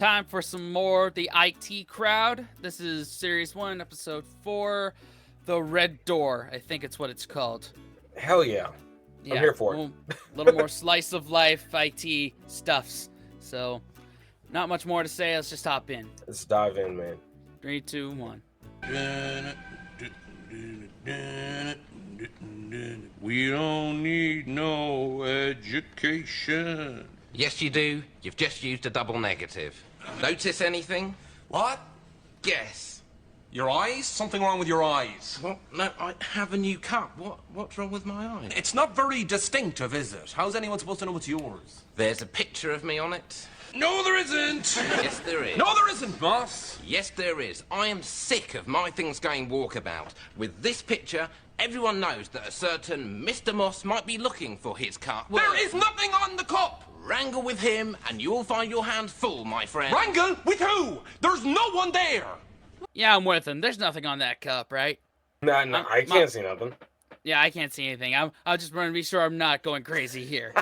Time for some more The IT Crowd. This is Series 1, Episode 4, The Red Door. I think it's what it's called. Hell yeah. I'm here for it. A little more slice of life IT stuffs. So, not much more to say. Let's just hop in. Let's dive in, man. 3, 2, 1. We don't need no education. Yes, you do. You've just used a double negative. Notice anything? What? Guess. Your eyes? Something wrong with your eyes. What? No, I have a new cup. What's wrong with my eyes? It's not very distinctive, is it? How's anyone supposed to know it's yours? There's a picture of me on it. No, there isn't. Yes, there is. No, there isn't, boss. Yes, there is. I am sick of my things going walkabout. With this picture, everyone knows that a certain Mr. Moss might be looking for his cup. There is nothing on the cup. Wrangle with him, and you'll find your hands full, my friend. Wrangle? With who? There's no one there. Yeah, I'm with him. There's nothing on that cup, right? No, I can't see nothing. Yeah, I can't see anything. I just want to be sure I'm not going crazy here.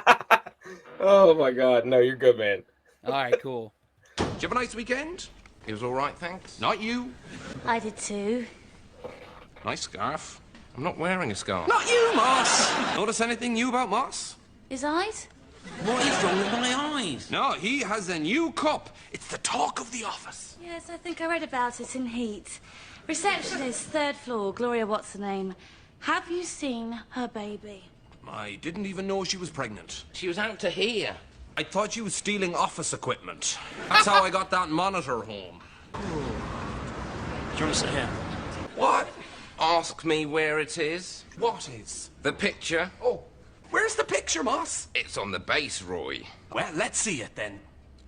Oh my god, no, you're good, man. All right, cool. Did you have a nice weekend? It was all right, thanks. Not you. I did too. Nice scarf. I'm not wearing a scarf. Not you, Moss. Notice anything new about Moss? His eyes? What is wrong with my eyes? No, he has a new cup. It's the talk of the office. Yes, I think I read about it in Heat. Receptionist, 3rd floor, Gloria what's her name. Have you seen her baby? I didn't even know she was pregnant. She was out to here. I thought she was stealing office equipment. That's how I got that monitor home. Do you want to sit here? What? Ask me where it is. What is? The picture. Oh, where's the picture, Moss? It's on the base, Roy. Well, let's see it then.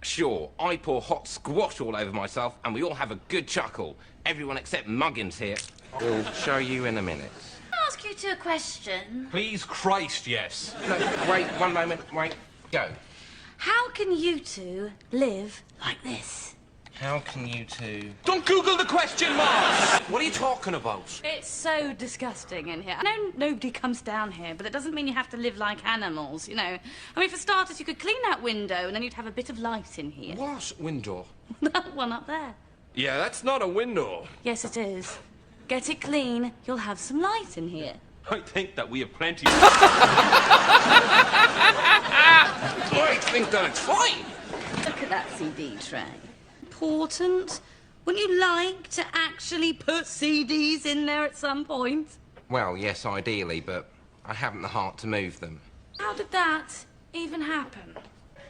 Sure, I pour hot squash all over myself and we all have a good chuckle. Everyone except Muggins here. We'll show you in a minute. Can I ask you two a question? Please, Christ, yes. No, wait, one moment, wait. Go. How can you two live like this? How can you two... Don't Google the question, Moss! What are you talking about? It's so disgusting in here. I know nobody comes down here, but it doesn't mean you have to live like animals, you know. I mean, for starters, you could clean that window and then you'd have a bit of light in here. What window? That one up there. Yeah, that's not a window. Yes, it is. Get it clean, you'll have some light in here. I think that we have plenty. I think that it's fine. Look at that CD tray. Important. Wouldn't you like to actually put CDs in there at some point? Well, yes, ideally, but I haven't the heart to move them. How did that even happen?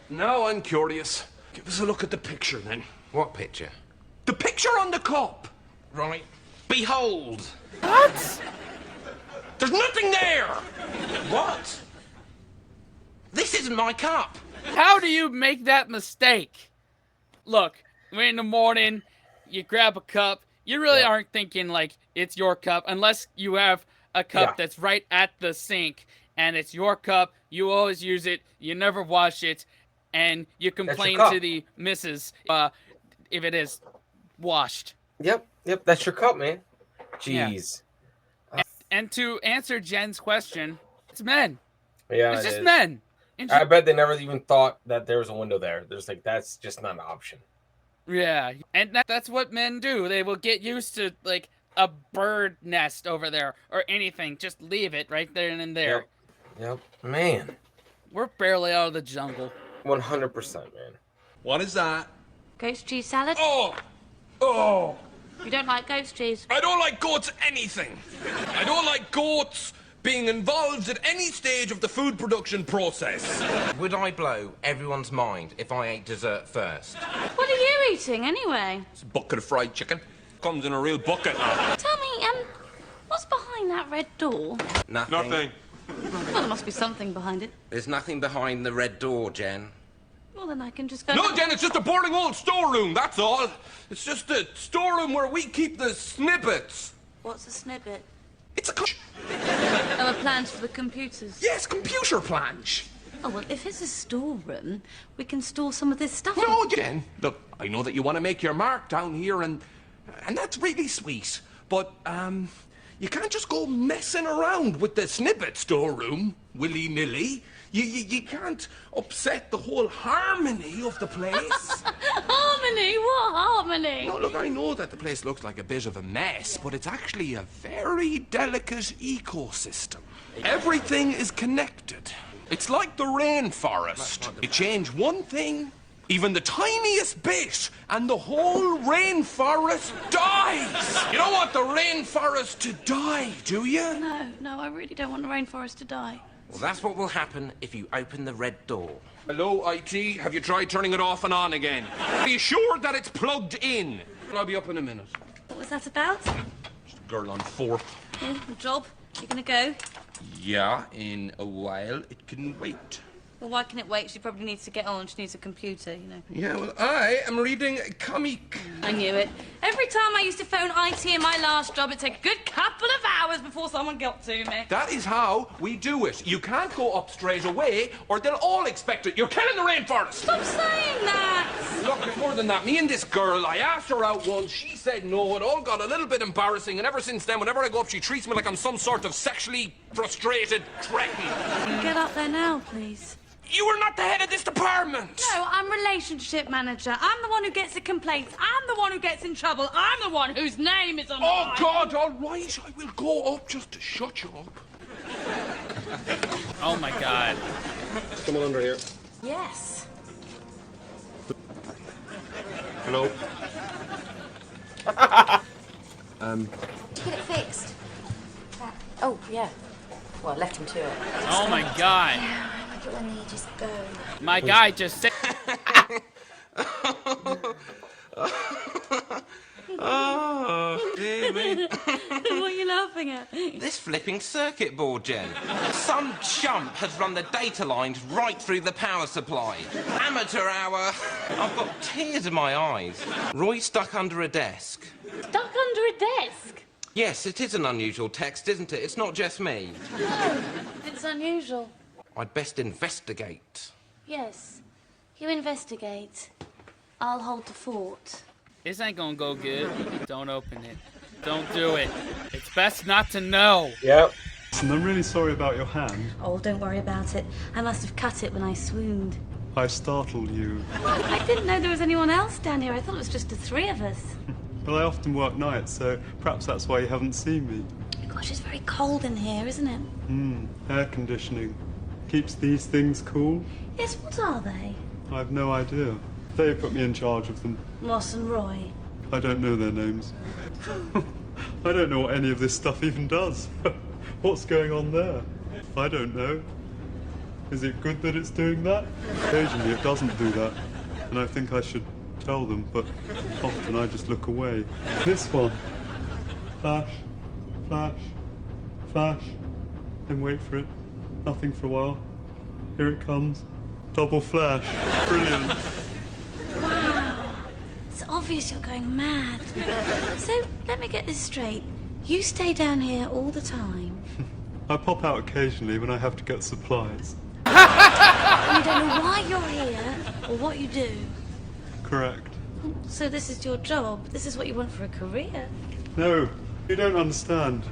Now I'm curious. Give us a look at the picture, then. What picture? The picture on the cup! Right. Behold! What? There's nothing there! What? This isn't my cup! How do you make that mistake? Look, we're in the morning, you grab a cup, you really aren't thinking like it's your cup unless you have a cup that's right at the sink and it's your cup, you always use it, you never wash it, and you complain to the missus if it is washed. Yep, that's your cup, man. Jeez. Yeah. And to answer Jen's question, it's men. Yeah, it's just men. I bet they never even thought that there was a window there. There's like, that's just not an option. Yeah, and that's what men do. They will get used to, like, a bird nest over there or anything. Just leave it right there and there. Yep. Man. We're barely out of the jungle. 100%, man. What is that? Ghost cheese salad? Oh! Oh! You don't like ghost cheese? I don't like goats anything. I don't like goats being involved at any stage of the food production process. Would I blow everyone's mind if I ate dessert first? What are you eating, anyway? It's a bucket of fried chicken. Comes in a real bucket now. Tell me, what's behind that red door? Nothing. Well, there must be something behind it. There's nothing behind the red door, Jen. Well, then I can just go... No, Jen, it's just a boring old storeroom, that's all. It's just a storeroom where we keep the snippets. What's a snippet? It's a... Oh, a plans for the computers. Yes, computer plans. Oh, well, if it's a storeroom, we can store some of this stuff. No, Jen. Look, I know that you want to make your mark down here, and that's really sweet. But, you can't just go messing around with the snippet storeroom, willy-nilly. You can't upset the whole harmony of the place. Harmony? What harmony? No, look, I know that the place looks like a bit of a mess, but it's actually a very delicate ecosystem. Everything is connected. It's like the rainforest. You change one thing, even the tiniest bit, and the whole rainforest dies. You don't want the rainforest to die, do you? No, I really don't want the rainforest to die. Well, that's what will happen if you open the red door. Hello, IT. Have you tried turning it off and on again? Are you sure that it's plugged in? I'll be up in a minute. What was that about? Just a girl on fourth. Yeah, job. You gonna go? Yeah, in a while. It can wait. Well, why can it wait? She probably needs to get on. She needs a computer, you know. Yeah, well, I am reading a comic. I knew it. Every time I used to phone IT in my last job, it'd take a good couple of hours before someone got to me. That is how we do it. You can't go up straight away, or they'll all expect it. You're killing the rainforest. Stop saying that! Look, it's more than that. Me and this girl, I asked her out once. She said no. It all got a little bit embarrassing, and ever since then, whenever I go up, she treats me like I'm some sort of sexually frustrated cretin. Get up there now, please. You are not the head of this department. No, I'm relationship manager. I'm the one who gets the complaints. I'm the one who gets in trouble. I'm the one whose name is on the Oh, line. God, all right. I will go up just to shut you up. Oh my God. Someone under here. Yes. Hello. Get it fixed. Oh, yeah. Well, I left him to it. Oh my God. Yeah, I like it when they just go. My guy just said. Oh, dear me. What are you laughing at? This flipping circuit board, Jen. Some chump has run the data lines right through the power supply. Amateur hour. I've got tears in my eyes. Roy stuck under a desk. Stuck under a desk? Yes, it is an unusual text, isn't it? It's not just me. No, it's unusual. I'd best investigate. Yes. You investigate. I'll hold the fort. This ain't gonna go good. Don't open it. Don't do it. It's best not to know. Yep. And I'm really sorry about your hand. Oh, don't worry about it. I must have cut it when I swooned. I startled you. I didn't know there was anyone else down here. I thought it was just the three of us. Well, I often work nights, so perhaps that's why you haven't seen me. Gosh, it's very cold in here, isn't it? Air conditioning. Keeps these things cool. Yes, what are they? I have no idea. They put me in charge of them. Moss and Roy. I don't know their names. I don't know what any of this stuff even does. What's going on there? I don't know. Is it good that it's doing that? Occasionally it doesn't do that. And I think I should tell them, but often I just look away. This one. Flash, flash, flash. Then wait for it. Nothing for a while. Here it comes. Double flash. Brilliant. Wow. It's obvious you're going mad. So, let me get this straight. You stay down here all the time. I pop out occasionally when I have to get supplies. And you don't know why you're here or what you do. Correct. So this is your job. This is what you want for a career. No, you don't understand.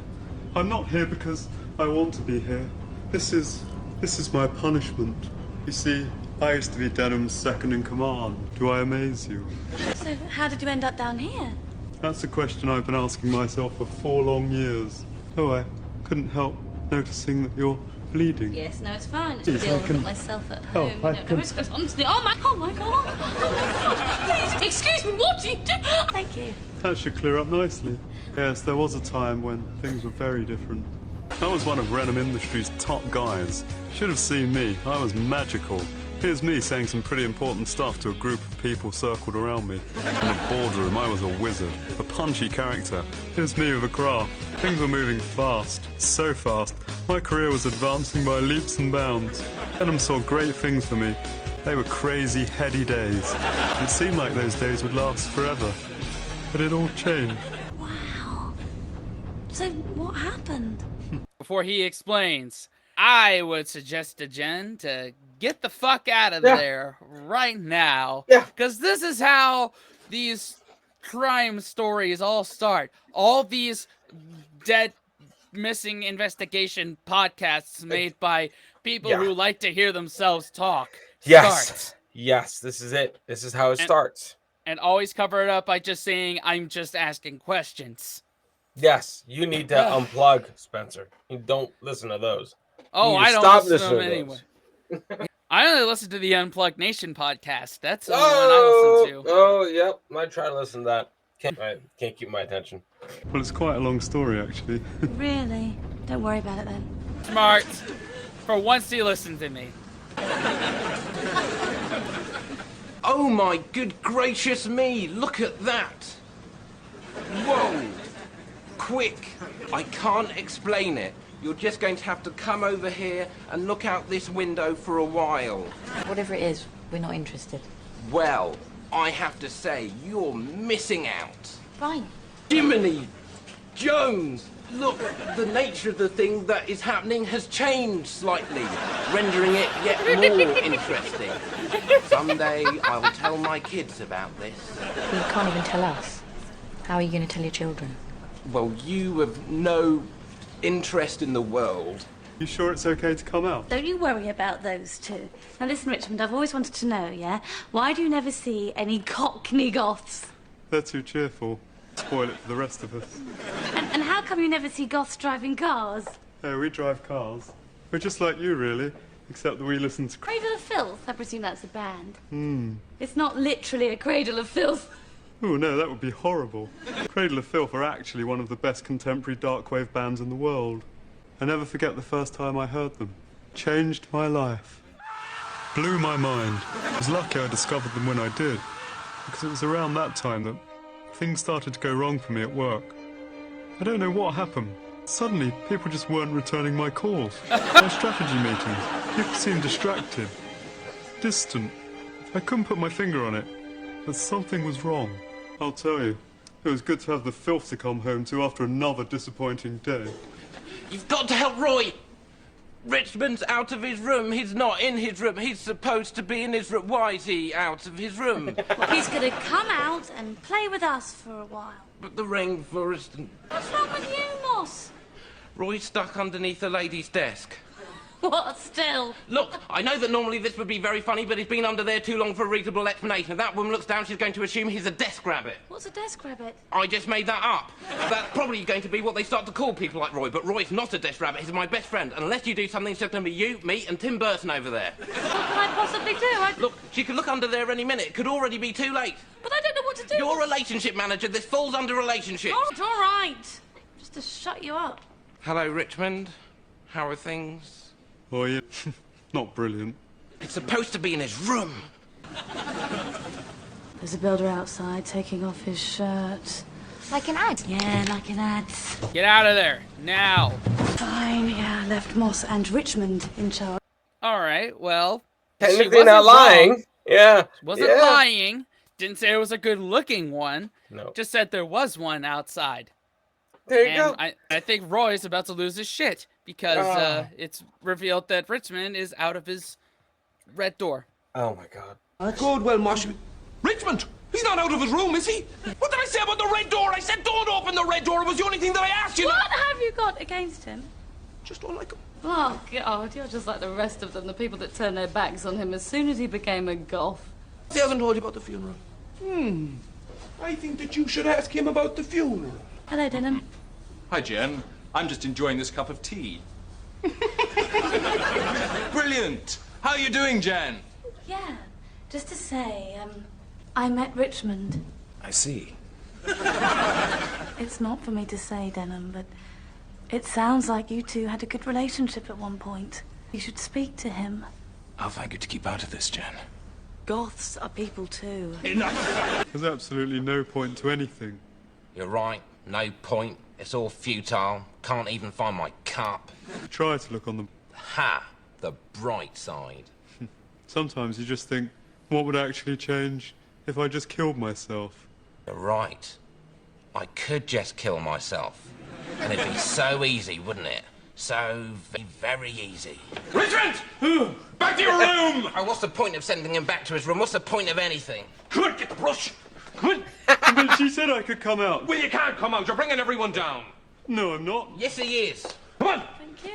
I'm not here because I want to be here. This is my punishment. You see, I used to be Denham's second in command. Do I amaze you? So how did you end up down here? That's a question I've been asking myself for 4 long years. Oh, I couldn't help noticing that you're bleeding. Yes, no, it's fine. It's Yes, deal I with can it myself at help, home. I No, can- it's good. Honestly, oh my god! Oh my god! Please, excuse me, what do you do? Thank you. That should clear up nicely. Yes, there was a time when things were very different. I was one of Renham Industries' top guys. Should have seen me. I was magical. Here's me saying some pretty important stuff to a group of people circled around me. In the boardroom, I was a wizard, a punchy character. Here's me with a graph. Things were moving fast, so fast. My career was advancing by leaps and bounds. Denham saw great things for me. They were crazy, heady days. It seemed like those days would last forever. But it all changed. Wow. So what happened? Before he explains, I would suggest to Jen to get the fuck out of there right now. Yeah. Because this is how these crime stories all start. All these dead, missing investigation podcasts made by people who like to hear themselves talk Yes. starts. Yes, this is it. This is how it And- starts. And always cover it up by just saying, I'm just asking questions. Yes, you need to unplug, Spencer. You don't listen to those. Oh, You need I to don't stop listen to them listening anyway. those. I only listen to the Unplugged Nation podcast. That's the only one I listen to. Oh, yep. I try to listen to that. I can't keep my attention. Well, it's quite a long story, actually. Really? Don't worry about it then. Smart. For once, he listened to me. Oh my good gracious me, look at that! Whoa! Quick! I can't explain it. You're just going to have to come over here and look out this window for a while. Whatever it is, we're not interested. Well, I have to say, you're missing out. Fine. Jiminy Jones! Look, the nature of the thing that is happening has changed slightly, rendering it yet more interesting. Someday I will tell my kids about this. You can't even tell us. How are you going to tell your children? Well, you have no interest in the world. You sure it's okay to come out? Don't you worry about those two. Now listen, Richmond, I've always wanted to know, yeah? Why do you never see any Cockney goths? They're too cheerful. Spoil it for the rest of us. And how come you never see goths driving cars? Hey, we drive cars. We're just like you, really, except that we listen to... Cradle of Filth? I presume that's a band. It's not literally a Cradle of Filth. Oh, no, that would be horrible. Cradle of Filth are actually one of the best contemporary darkwave bands in the world. I never forget the first time I heard them. Changed my life. Blew my mind. I was lucky I discovered them when I did, because it was around that time that things started to go wrong for me at work. I don't know what happened. Suddenly, people just weren't returning my calls. My strategy meetings. People seemed distracted. Distant. I couldn't put my finger on it, but something was wrong. I'll tell you, it was good to have the filth to come home to after another disappointing day. You've got to help Roy! Richmond's out of his room. He's not in his room. He's supposed to be in his room. Why is he out of his room? Well, he's gonna come out and play with us for a while. But the rainforest and... What's wrong with you, Moss? Roy's stuck underneath the lady's desk. What still? Look, I know that normally this would be very funny, but he's been under there too long for a reasonable explanation. If that woman looks down, she's going to assume he's a desk rabbit. What's a desk rabbit? I just made that up. That's probably going to be what they start to call people like Roy, but Roy's not a desk rabbit. He's my best friend. Unless you do something, it's just going to be you, me, and Tim Burton over there. What can I possibly do? Look, she could look under there any minute. It could already be too late. But I don't know what to do. You're a relationship manager. This falls under relationships. All right. Just to shut you up. Hello, Richmond. How are things? Oh, yeah. Not brilliant. It's supposed to be in his room. There's a builder outside taking off his shirt. Like an ad? Yeah, like an ad. Get out of there, now. Fine, yeah, I left Moss and Richmond in charge. All right, well. she Technically not wasn't lying. wrong. Yeah. Wasn't yeah. lying. Didn't say it was a good looking one. No. Just said there was one outside. There you And go. I think Roy's about to lose his shit because it's revealed that Richmond is out of his red door. Oh my god. Good, well, Mosh. Richmond! He's not out of his room, is he? What did I say about the red door? I said don't open the red door. It was the only thing that I asked you. What have you got against him? Just don't like him. Oh, God, you're just like the rest of them, the people that turned their backs on him as soon as he became a goth. He hasn't told you about the funeral. I think that you should ask him about the funeral. Hello, Denham. Hi, Jen. I'm just enjoying this cup of tea. Brilliant! How are you doing, Jen? Yeah, just to say, I met Richmond. I see. It's not for me to say, Denham, but it sounds like you two had a good relationship at one point. You should speak to him. I'll thank you to keep out of this, Jen. Goths are people too. There's absolutely no point to anything. You're right. No point. It's all futile. Can't even find my cup. Try to look on the... Ha! The bright side. Sometimes you just think, what would actually change if I just killed myself? You're right. I could just kill myself. And it'd be so easy, wouldn't it? So very easy. Richmond! Back to your room! Oh, what's the point of sending him back to his room? What's the point of anything? Good, get the brush. Good. But she said I could come out. Well, you can't come out. You're bringing everyone down. No, I'm not. Yes, he is. Come on. you.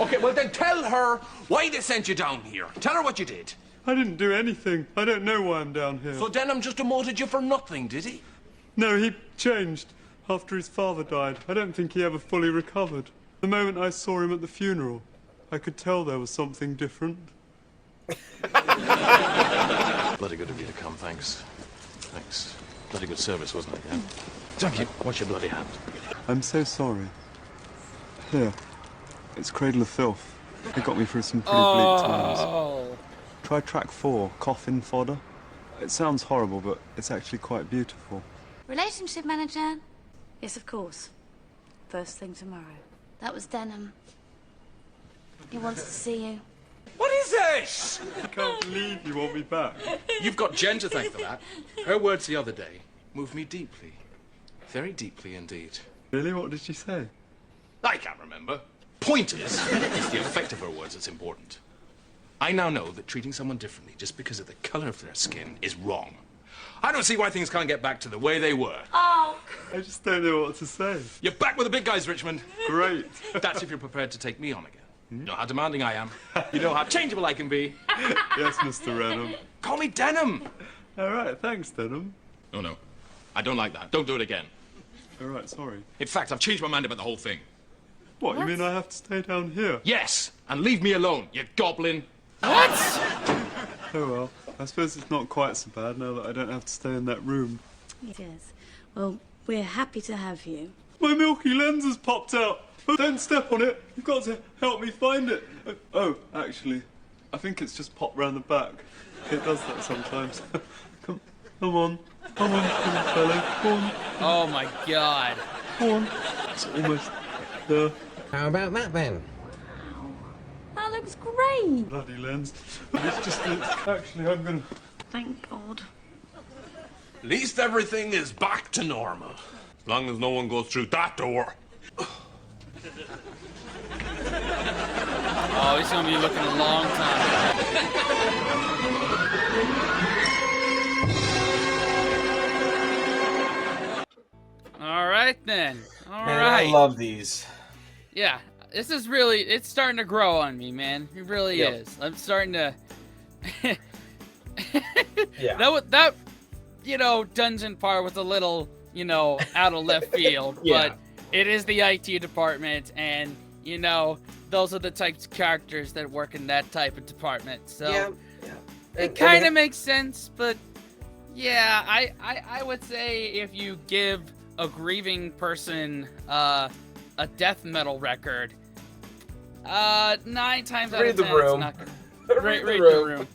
Okay, well then tell her why they sent you down here. Tell her what you did. I didn't do anything. I don't know why I'm down here. So Denham just demoted you for nothing, did he? No, he changed after his father died. I don't think he ever fully recovered. The moment I saw him at the funeral, I could tell there was something different. Bloody good of you to come, thanks. Thanks. Bloody good service, wasn't it, yeah? Thank you. Wash your bloody hand. I'm so sorry. Here, it's Cradle of Filth. It got me through some pretty bleak times. Try track 4, Coffin Fodder. It sounds horrible, but it's actually quite beautiful. Relationship manager? Yes, of course. First thing tomorrow. That was Denham. He wants to see you. What is this? I can't believe you want me back. You've got Jen to thank for that. Her words the other day moved me deeply. Very deeply indeed. Really? What did she say? I can't remember. Point is, it's the effect of her words that's important. I now know that treating someone differently just because of the color of their skin is wrong. I don't see why things can't get back to the way they were. Oh! I just don't know what to say. You're back with the big guys, Richmond. Great. That's if you're prepared to take me on again. You know how demanding I am. You know how changeable I can be. Yes, Mr. Renham. Call me Denham. All right, thanks, Denham. Oh, no. I don't like that. Don't do it again. All right, sorry. In fact, I've changed my mind about the whole thing. What, you mean I have to stay down here? Yes, and leave me alone, you goblin. What? Oh well, I suppose it's not quite so bad now that I don't have to stay in that room. Yes. Well, we're happy to have you. My milky lens has popped out! Oh, don't step on it! You've got to help me find it! Oh, actually, I think it's just popped round the back. It does that sometimes. Come on. Come on, fellow. Come on. Oh my god. Come on. It's almost there. How about that then? That looks great. Bloody lens. It's just that actually I'm gonna... Thank God. At least everything is back to normal. As long as no one goes through that door. Oh, he's gonna be looking a long time. All right then. All Man, right. I love these. Yeah, this is really, it's starting to grow on me, man. It really is. I'm starting to... Yeah. That, you know, dungeon part was a little, you know, out of left field. Yeah. But it is the IT department, and, you know, those are the types of characters that work in that type of department. So Yeah. it kind of makes sense, but yeah, I would say if you give a grieving person a death metal record, 9 times out of 10 it's not gonna read the room.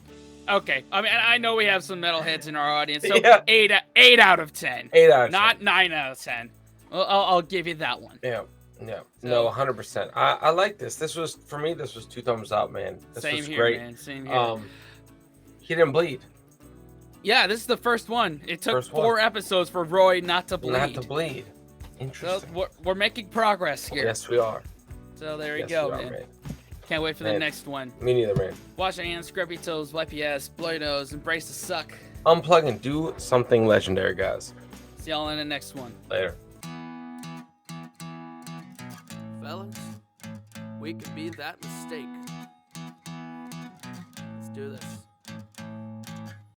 Okay, I mean, I know we have some metalheads in our audience, so Yeah. 8 out of 10. 8 out of 10. Not 9 out of 10. Well, I'll give you that one. Yeah. So- No, 100%. I like this. This was, for me, this was 2 thumbs up, man. This Same was here, great. man. Same here. He didn't bleed. Yeah, this is the first one. It took First one. 4 episodes for Roy not to bleed. Not to bleed. So Interesting. we're making progress here. Yes, we are. So there you Yes, go, we are, man. Can't wait for the Man. next one. Me neither, man. Wash your hands, scrub your toes, wipe your ass, blow your nose, embrace the suck. Unplug and do something legendary, guys. See y'all in the next one. Later. Fellas, we could be that mistake. Let's do this.